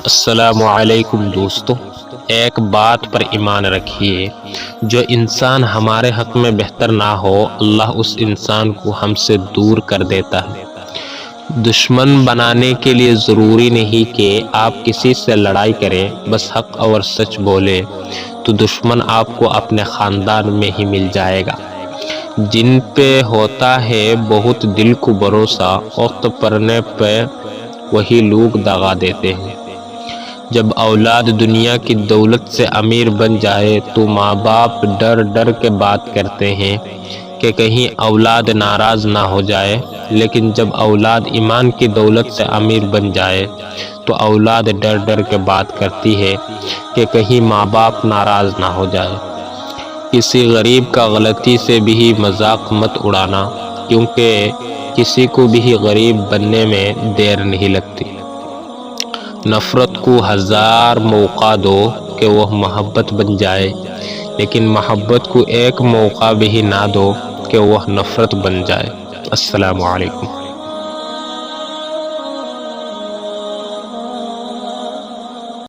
السلام علیکم دوستو، ایک بات پر ایمان رکھیے، جو انسان ہمارے حق میں بہتر نہ ہو اللہ اس انسان کو ہم سے دور کر دیتا ہے۔ دشمن بنانے کے لیے ضروری نہیں کہ آپ کسی سے لڑائی کریں، بس حق اور سچ بولیں تو دشمن آپ کو اپنے خاندان میں ہی مل جائے گا۔ جن پہ ہوتا ہے بہت دل کو بھروسہ، وقت پڑنے پہ وہی لوگ دغا دیتے ہیں۔ جب اولاد دنیا کی دولت سے امیر بن جائے تو ماں باپ ڈر ڈر کے بات کرتے ہیں کہ کہیں اولاد ناراض نہ ہو جائے، لیکن جب اولاد ایمان کی دولت سے امیر بن جائے تو اولاد ڈر ڈر کے بات کرتی ہے کہ کہیں ماں باپ ناراض نہ ہو جائے۔ کسی غریب کا غلطی سے بھی مذاق مت اڑانا، کیونکہ کسی کو بھی غریب بننے میں دیر نہیں لگتی۔ نفرت کو 1000 موقع دو کہ وہ محبت بن جائے، لیکن محبت کو ایک موقع بھی نہ دو کہ وہ نفرت بن جائے۔ السلام علیکم۔